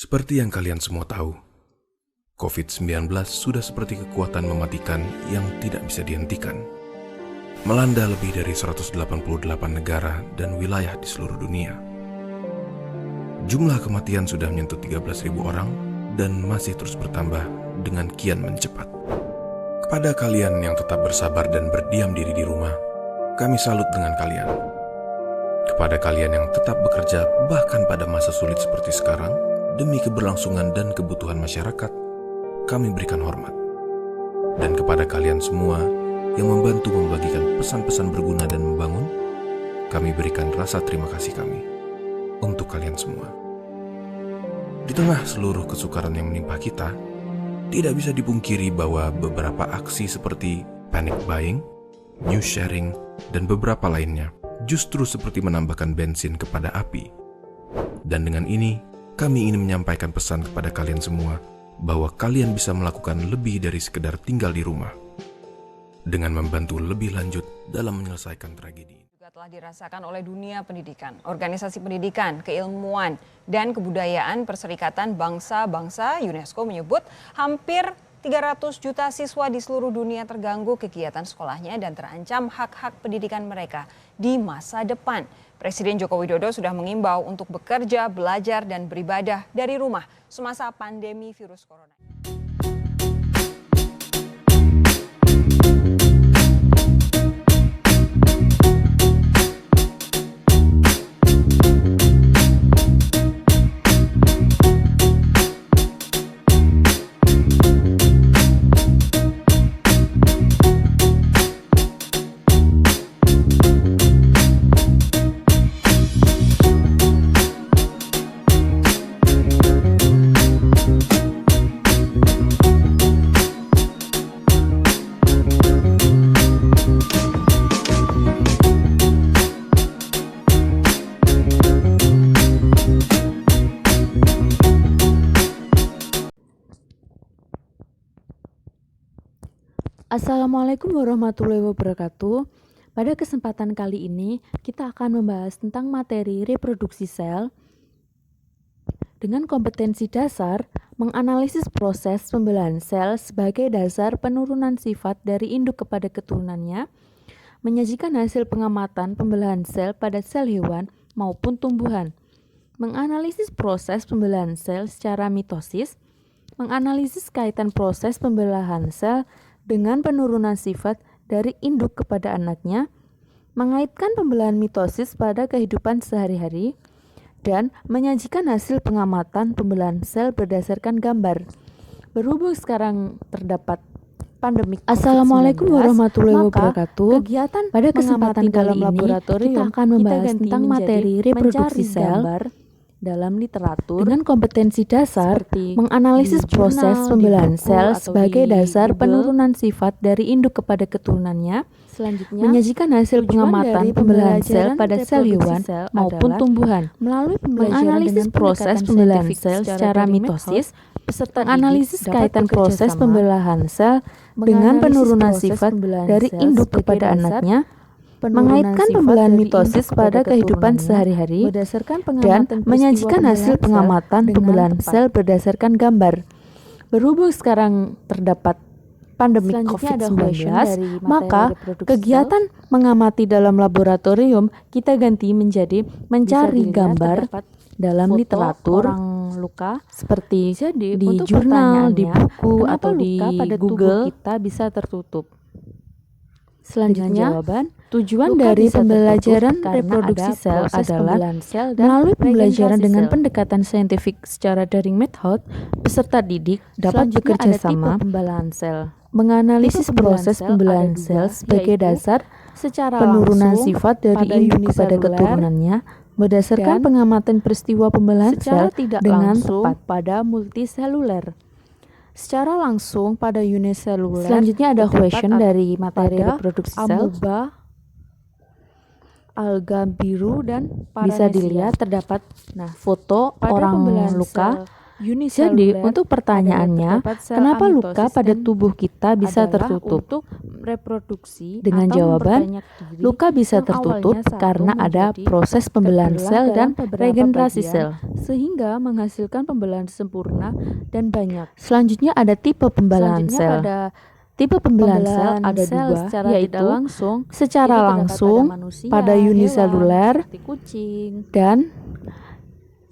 Seperti yang kalian semua tahu, COVID-19 sudah seperti kekuatan mematikan yang tidak bisa dihentikan. Melanda lebih dari 188 negara dan wilayah di seluruh dunia. Jumlah kematian sudah menyentuh 13.000 orang dan masih terus bertambah dengan kian mencepat. Kepada kalian yang tetap bersabar dan berdiam diri di rumah, kami salut dengan kalian. Kepada kalian yang tetap bekerja bahkan pada masa sulit seperti sekarang, demi keberlangsungan dan kebutuhan masyarakat, kami berikan hormat. Dan kepada kalian semua yang membantu membagikan pesan-pesan berguna dan membangun, kami berikan rasa terima kasih kami untuk kalian semua. Di tengah seluruh kesukaran yang menimpa kita, tidak bisa dipungkiri bahwa beberapa aksi seperti panic buying, news sharing, dan beberapa lainnya justru seperti menambahkan bensin kepada api. Dan dengan ini, kami ingin menyampaikan pesan kepada kalian semua bahwa kalian bisa melakukan lebih dari sekedar tinggal di rumah dengan membantu lebih lanjut dalam menyelesaikan tragedi. Juga telah dirasakan oleh dunia pendidikan, organisasi pendidikan, keilmuan, dan kebudayaan Perserikatan Bangsa-Bangsa UNESCO menyebut hampir 300 juta siswa di seluruh dunia terganggu kegiatan sekolahnya dan terancam hak-hak pendidikan mereka di masa depan. Presiden Joko Widodo sudah mengimbau untuk bekerja, belajar, dan beribadah dari rumah semasa pandemi virus corona. Assalamualaikum warahmatullahi wabarakatuh. Pada kesempatan kali ini kita akan membahas tentang materi reproduksi sel dengan kompetensi dasar menganalisis proses pembelahan sel sebagai dasar penurunan sifat dari induk kepada keturunannya, menyajikan hasil pengamatan pembelahan sel pada sel hewan maupun tumbuhan, menganalisis proses pembelahan sel secara mitosis, menganalisis kaitan proses pembelahan sel dengan penurunan sifat dari induk kepada anaknya, mengaitkan pembelahan mitosis pada kehidupan sehari-hari, dan menyajikan hasil pengamatan pembelahan sel berdasarkan gambar. Berhubung sekarang terdapat pandemi COVID-19, Assalamualaikum warahmatullahi wabarakatuh. Kegiatan Pada kesempatan dalam kali ini, laboratorium kita akan membahas tentang materi reproduksi sel dalam literatur dengan kompetensi dasar seperti menganalisis di proses jurnal, pembelahan di buku, sel atau sebagai di dasar Google. penurunan sifat dari induk kepada keturunannya, Selanjutnya, menyajikan hasil tujuan pengamatan dari pembelahan sel pembelajaran pada sel reproduksi hewan sel maupun adalah tumbuhan, melalui pembelajaran menganalisis dengan proses pendekatan pembelahan saintifik sel secara dari mitosis, peserta menganalisis didik dapat kaitan bekerja proses sama, pembelahan sel dengan menganalisis penurunan proses sifat pembelahan dari sel induk sebagai kepada dasar anaknya, penurunan mengaitkan sifat pembelahan dari mitosis induk pada kepada kehidupan keturunannya sehari-hari, berdasarkan dan pengamatan peristiwa menyajikan hasil pembelahan pengamatan sel pembelahan dengan sel tepat. berdasarkan gambar. Berhubung sekarang terdapat pandemi Selanjutnya ada question dari COVID-19, materi maka reproduksi kegiatan mengamati dalam laboratorium kita ganti menjadi mencari dilihat gambar terdapat dalam foto literatur orang luka. seperti Jadi, di untuk jurnal, di pertanyaannya, buku, kenapa atau di luka pada tubuh Google. kita bisa tertutup? Selanjutnya, Dengan jawaban, tujuan luka dari bisa pembelajaran tertutup karena reproduksi ada sel proses adalah pembelahan sel dan melalui pembelajaran regenerasi dengan sel. pendekatan saintifik secara daring method, peserta didik dapat Selanjutnya bekerja ada tipe sama pembelahan sel. menganalisis Tipe pembelahan proses sel pembelahan ada dua, sel sebagai yaitu dasar secara penurunan langsung sifat dari pada induk kepada uniseluler keturunannya berdasarkan dan pengamatan peristiwa pembelahan secara sel tidak dengan langsung tepat. pada multiseluler. Secara langsung pada uniseluler. Selanjutnya ada terdapat question dari materi pada reproduksi sel. amoeba, alga biru, dan Bisa paranesia. dilihat terdapat foto Pada orang pembelahan luka sel Jadi, untuk pertanyaannya, kenapa luka pada tubuh kita bisa tertutup? Untuk reproduksi Dengan atau jawaban, memperbanyak diri luka bisa yang tertutup awalnya satu karena ada menjadi proses pembelahan terbelah sel dalam dan beberapa regenerasi bagian, sel, sehingga menghasilkan pembelahan sempurna dan banyak. Selanjutnya ada tipe pembelahan Selanjutnya sel. pada Tipe pembelahan sel pembelahan ada sel dua, secara yaitu tidak langsung secara itu terdapat langsung pada manusia, pada hewan, uniseluler seperti kucing. dan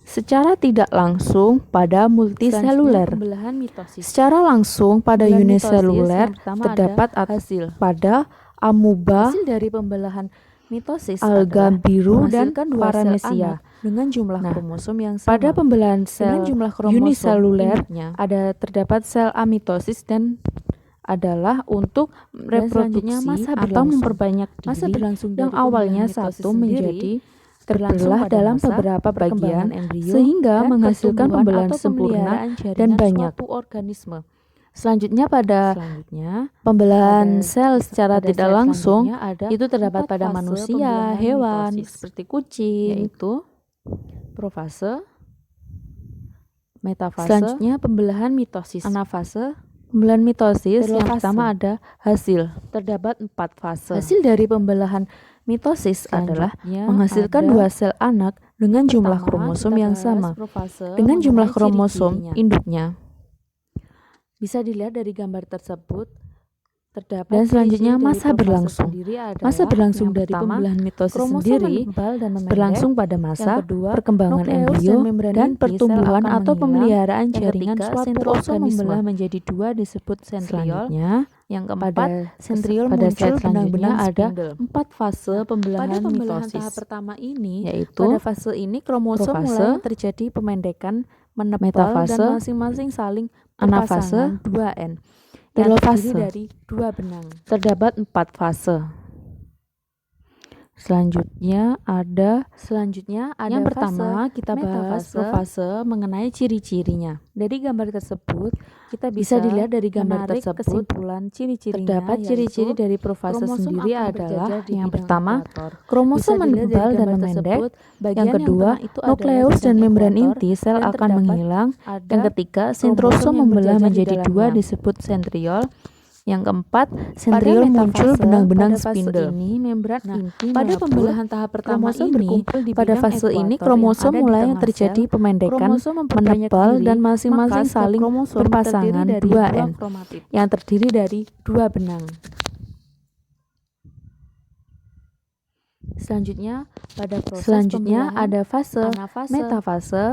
secara tidak langsung pada Selanjutnya multiseluler. pembelahan mitosis. Secara langsung pada Pembelahan mitosis uniseluler yang pertama terdapat ada hasil. pada amuba, Hasil dari pembelahan mitosis alga adalah biru, dan menghasilkan dua sel paramesia. anak dengan jumlah Nah, kromosom yang sama. Pada pembelahan dengan sel jumlah kromosom uniseluler induknya. ada terdapat sel amitosis dan adalah untuk Dan selanjutnya reproduksi masa atau berlangsung. memperbanyak Masa diri berlangsung yang dari awalnya pembelahan mitosis satu sendiri menjadi berlangsung terbelah pada dalam masa beberapa bagian perkembangan embrio sehingga dan menghasilkan pertumbuhan pembelahan atau sempurna pemeliharaan dan jaringan banyak. suatu organisme. Selanjutnya pada Selanjutnya pembelahan pada- sel secara pada tidak slide langsung selanjutnya ada itu terdapat 4 pada fase manusia, pembelahan hewan mitosis, seperti kucing, yaitu profase, metafase, selanjutnya pembelahan mitosis. anafase, Pembelahan mitosis yang telofase. pertama ada hasil. Terdapat 4 fase. Hasil dari pembelahan mitosis adalah Selanjutnya menghasilkan ada dua sel anak dengan jumlah pertama, kromosom kita yang bahas sama profase dengan jumlah mengenai kromosom ciri-cirinya. induknya. Bisa dilihat dari gambar tersebut. Terdapat Dan selanjutnya ciri-ciri dari masa profase berlangsung. sendiri adalah Masa berlangsung yang dari pertama, pembelahan mitosis kromosom sendiri menebal dan memendek. berlangsung pada Yang masa kedua, perkembangan nukleus embrio dan membran dan inti pertumbuhan sel akan atau menghilang. pemeliharaan Yang jaringan ketiga, suatu sentriose organisme. membelah menjadi 2 disebut sentriol. Selanjutnya, Yang pada keempat, sentriol pada muncul slide selanjutnya benang-benang ada spindle. 4 fase pembelahan Pada pembelahan mitosis, tahap pertama ini, yaitu pada fase ini kromosom profase, mulai terjadi pemendekan, menebal, metafase, dan masing-masing saling anafase, berpasangan 2N yang telofase. terdiri dari 2 benang. Terdapat 4 fase. Selanjutnya ada yang pertama kita bahas metafase. profase mengenai ciri-cirinya. Dari gambar tersebut, kita bisa Bisa dilihat dari gambar menarik tersebut, kesimpulan ciri-cirinya, terdapat ciri-ciri yaitu dari profase kromosom sendiri akan adalah berjajar di yang bidang pertama, ekuator. kromosom Bisa dilihat dari menebal dan gambar memendek. tersebut, bagian Yang kedua, tengah itu adalah nukleus dan bidang membran ekuator, inti sel dan akan terdapat menghilang. ada Yang ketiga, kromosom sentrosom yang membelah berjajar di menjadi 2 dalamnya. disebut sentriol. Yang keempat, sentriol muncul metafase, benang-benang pada fase spindle. ini membran inti Pada melebur, pembelahan tahap pertama kromosom ini, berkumpul di pada bidang fase ini ekuator kromosom yang ada di mulai tengah terjadi sel. pemendekan, Kromosom memperbanyak menebal, diri, dan masing-masing maka setiap saling kromosom berpasangan terdiri dari 2N dua kromatid. yang terdiri dari 2 benang. Selanjutnya, pada proses Selanjutnya pembelahan ada fase anafase. metafase.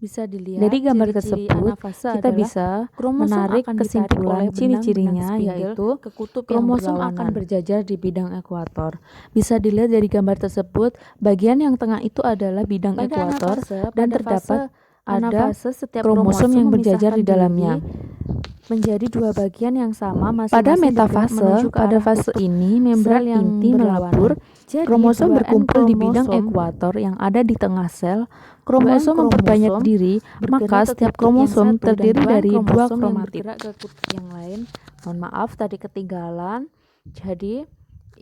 Bisa dilihat Dari gambar ciri-ciri tersebut, anafase kita adalah bisa kromosom menarik akan ditarik kesimpulan oleh ciri-cirinya, benang-benang spindle yaitu ke kutub yang kromosom akan berlawanan. berjajar di bidang ekuator. Bisa dilihat dari gambar tersebut, bagian yang tengah itu adalah bidang Pada ekuator anafase, dan pada terdapat fase ada anafase, setiap kromosom yang berjajar di memisahkan dalamnya. diri menjadi 2 bagian yang sama Pada masing-masing bergerak metafase, menuju ke pada arah fase kutub ini membran sel yang inti berlawanan. melebur. Jadi, Kromosom 2N berkumpul di bidang kromosom ekuator yang ada di tengah sel. Kromosom 2N memperbanyak kromosom diri, bergerak maka ke setiap kutub yang kromosom satu dan terdiri 2N dari 2 kromosom yang kromatid. bergerak ke kutub yang lain. Mohon maaf tadi ketinggalan. Jadi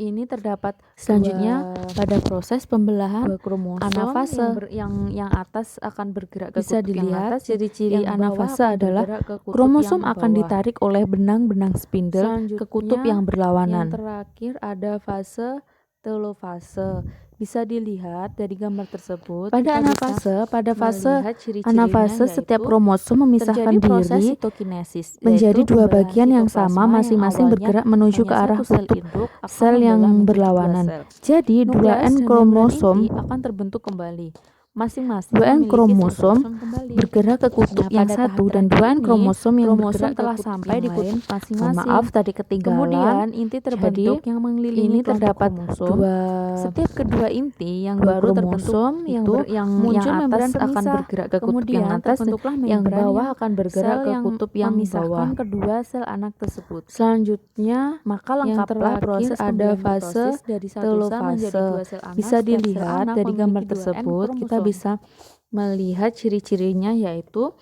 ini terdapat Selanjutnya, pada proses pembelahan 2 kromosom anafase. yang atas akan bergerak ke Bisa kutub yang dilihat atas, ciri-ciri yang bawah anafase akan adalah bergerak ke kutub kromosom yang akan bawah. ditarik oleh benang-benang spindle ke kutub Selanjutnya, yang berlawanan. Yang terakhir ada fase telofase. Bisa dilihat dari gambar tersebut. Pada kita anafase, pada bisa fase melihat ciri-cirinya, anafase setiap yaitu kromosom memisahkan terjadi proses diri sitokinesis, menjadi yaitu 2 pembelahan bagian yang sama sitoplasma yang masing-masing awalnya bergerak menuju ke hanya arah satu sel kutub induk akan sel yang membelah menjadi 2 berlawanan. sel. Jadi Nukleus 2N dan membran kromosom inti akan terbentuk kembali. Masing-masing 2N memiliki kromosom sitokrosom kembali. bergerak ke kutub Nah, yang pada satu tahap dan 2N terakhir ini, kromosom yang kromosom bergerak ke telah kutub sampai yang di kutub lain. Mohon masing-masing. maaf tadi ketinggalan. Kemudian inti terbentuk yang mengelilingi Ini kelompok terdapat kromosom. 2 Setiap kedua inti yang dua baru terbentuk kromosom yang itu yang muncul atas membran akan pemisah. bergerak ke kutub Kemudian yang atas, terbentuklah yang membran bawah yang akan bergerak sel ke yang kutub yang memisahkan bawah. kedua sel anak tersebut. Selanjutnya, Maka yang lengkaplah terakhir proses ada pembelahan fase mitosis dari satu sel menjadi telofase. 2 sel anak. Bisa Setiap sel dilihat anak dari gambar memiliki 2N tersebut, kita kromosom. bisa melihat ciri-cirinya, yaitu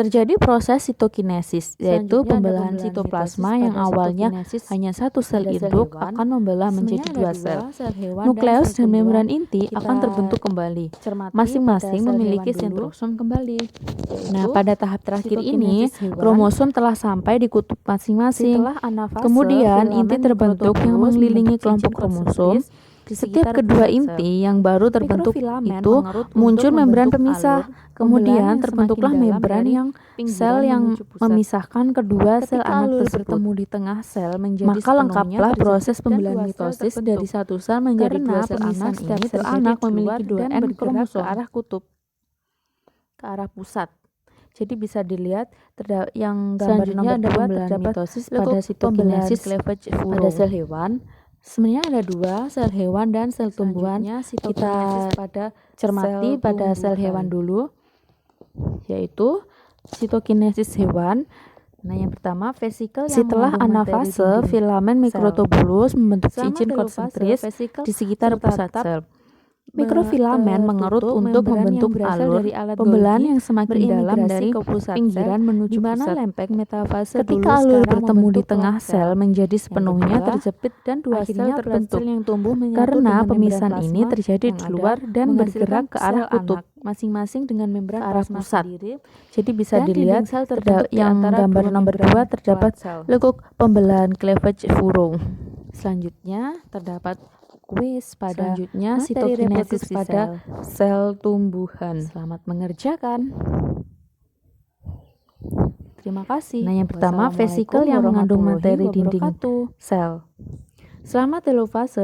Terjadi proses sitokinesis, yaitu Selanjutnya ada pembelahan pembelahan sitoplasma mitosis yang pada awalnya sitokinesis hanya satu sel pada sel induk hewan. akan membelah menjadi Sebenarnya dua ada sel. sel hewan Nukleus sel dan membran tumbuhan. inti Kita akan terbentuk kembali. cermati Masing-masing pada sel memiliki hewan dulu, sentrosom kembali. yaitu Nah, pada tahap terakhir ini, sitokinesis hewan. kromosom telah sampai di kutub masing-masing. Setelah anafase, Kemudian filamen inti terbentuk yang mikrotubulus mengelilingi membentuk kelompok cincin kromosom. konsentris di Setiap sekitar kedua pusat sel. inti yang baru terbentuk Mikrofilamen itu mengerut untuk muncul membran membentuk pemisah. alur Kemudian pembelahan yang terbentuklah semakin dalam membran dari yang pinggiran sel yang menuju pusat. memisahkan kedua sel Ketika anak alur tersebut. bertemu di tengah sel menjadi Maka sepenuhnya lengkaplah terjepit proses dan pembelahan dua sel mitosis terbentuk. dari satu sel menjadi Karena dua sel pemisahan anak. setiap Ini sel sel anak keluar memiliki dua dan N bergerak kromosom ke arah kutub, ke arah pusat. Jadi bisa dilihat yang gambar Selanjutnya nomor ada 2 pembelahan terdapat mitosis lekuk pada sitokinesis cleavage pada furrow. sel hewan. Sebenarnya ada dua, sel hewan dan sel tumbuhan. Selanjutnya Kita sitokinesis pada cermati sel pada sel tumbuhan. hewan dulu, yaitu sitokinesis hewan. Nah, yang pertama vesikel yang Setelah mengandung materi anafase, dinding filamen sel. mikrotubulus membentuk Selama cincin telofase, konsentris vesikel di sekitar pusat tetap sel. Mikrofilamen mengerut tertutup untuk membran membentuk yang berasal alur dari alat pembelahan Golgi yang semakin dalam berimigrasi dari ke pusat pinggiran sel, menuju di mana pusat. lempeng metafase Ketika dulu alur sekarang bertemu di membentuk tengah ruang sel menjadi Yang sepenuhnya kedua, terjepit dan dua sel akhirnya berat terbentuk. sel yang tumbuh menyatu Karena dengan membran pemisahan ini plasma terjadi yang di ada, luar dan menghasilkan bergerak ke arah sel kutub, anak, masing-masing dengan membran ke arah plasma pusat. sendiri. Jadi bisa Dan dilihat dinding sel terbentuk di yang antara gambar dua nomor membran 2 terdapat sel. lekuk pembelahan cleavage furrow. Selanjutnya terdapat kuis pada Selanjutnya materi sitokinesis reproduksi pada sel. sel tumbuhan. Selamat mengerjakan. Terima kasih. Nah, yang pertama Wassalamualaikum vesikel yang mengandung warahmatullahi materi dinding wabarakatuh. sel. Selama telofase